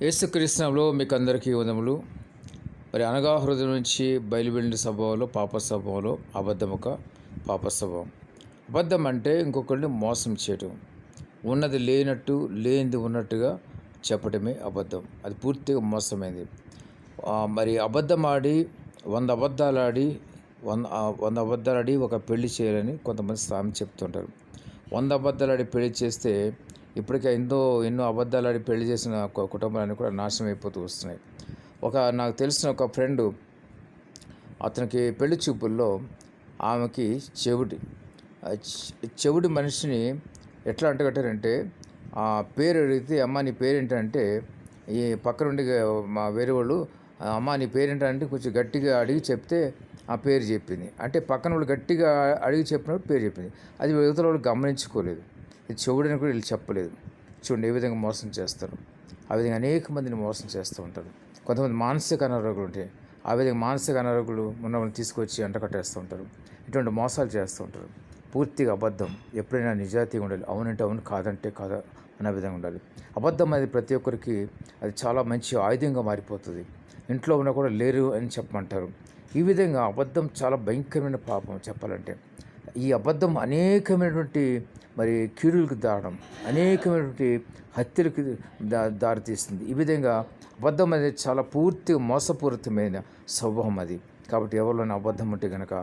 యేసుక్రీస్తునామములో మీకు అందరికీ వందములు. మరి అనగా హృదయం నుంచి బయలువెళ్ళిన స్వభావంలో పాప స్వభావంలో అబద్ధం ఒక పాప స్వభావం. అబద్ధం అంటే ఇంకొకరిని మోసం చేయటం, ఉన్నది లేనట్టు లేనిది ఉన్నట్టుగా చెప్పటమే అబద్ధం. అది పూర్తిగా మోసమైంది. మరి అబద్ధం ఆడి 100 అబద్ధాలు ఆడి 100 అబద్ధాలు ఆడి ఒక పెళ్లి చేయాలని కొంతమంది సామెత చెప్తుంటారు. 100 అబద్ధాలు ఆడి పెళ్లి చేస్తే ఇప్పటికే ఎన్నో అబద్ధాలు ఆడి పెళ్లి చేసిన కుటుంబాలన్నీ కూడా నాశనం అయిపోతూ వస్తున్నాయి. నాకు తెలిసిన ఒక ఫ్రెండు, అతనికి పెళ్లి చూపుల్లో ఆమెకి చెవిటి మనిషిని ఎట్లా అంటగట్టారంటే, ఆ పేరు అడిగితే అమ్మ నీ పేరేంటంటే, ఈ పక్క నుండి మా వేరే వాళ్ళు అమ్మ నీ పేరేంటంటే కొంచెం గట్టిగా అడిగి చెప్తే ఆ పేరు చెప్పింది. అంటే పక్కన వాళ్ళు గట్టిగా అడిగి చెప్పినప్పుడు పేరు చెప్పింది. అది యువతల వాళ్ళు గమనించుకోలేదు. ఇది చెవుడని కూడా వీళ్ళు చెప్పలేదు. చూడండి ఏ విధంగా మోసం చేస్తారు. ఆ విధంగా అనేక మందిని మోసం చేస్తూ ఉంటారు. కొంతమంది మానసిక అనారోగ్యాలు ఉంటాయి. ఆ విధంగా మానసిక అనారోగ్యాలు ఉన్నవాళ్ళని తీసుకొచ్చి అంటకట్టేస్తూ ఉంటారు. ఇటువంటి మోసాలు చేస్తూ ఉంటారు. పూర్తిగా అబద్ధం. ఎప్పుడైనా నిజాయితీగా ఉండాలి. అవునంటే అవును, కాదంటే కాదా అనే విధంగా ఉండాలి. అబద్ధం అనేది ప్రతి ఒక్కరికి అది చాలా మంచి ఆయుధంగా మారిపోతుంది. ఇంట్లో ఉన్నా కూడా లేరు అని చెప్పమంటారు. ఈ విధంగా అబద్ధం చాలా భయంకరమైన పాపం చెప్పాలంటే. ఈ అబద్ధం అనేకమైనటువంటి కీడులకు దారడం, అనేకమైనటువంటి హత్యలకు దారితీస్తుంది. ఈ విధంగా అబద్ధం అనేది చాలా పూర్తిగా మోసపూరితమైన స్వభావం అది. కాబట్టి ఎవరిలోనే అబద్ధం ఉంటే కనుక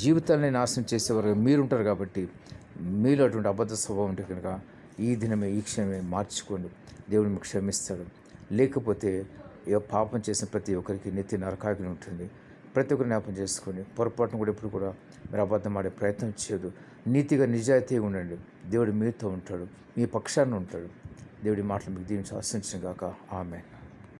జీవితాన్ని నాశనం చేసేవారు మీరుంటారు. కాబట్టి మీలో అటువంటి అబద్ధ స్వభావం ఉంటే కనుక ఈ దినమే ఈ క్షణమే మార్చుకోండి. దేవుడు మీకు క్షమిస్తాడు. లేకపోతే పాపం చేసిన ప్రతి ఒక్కరికి నిత్య నరకాగ్ని ఉంటుంది. ప్రతి ఒక్కరు జ్ఞాపం చేసుకొని పొరపాటును కూడా ఎప్పుడు కూడా మీరు అబద్ధం ఆడే ప్రయత్నం చేయదు. నీతిగా నిజాయితీగా ఉండండి. దేవుడు మీతో ఉంటాడు, మీ పక్షాన ఉంటాడు. దేవుడి మాటలు మీకు దీవించి ఆశించిన గాక. ఆమేన్.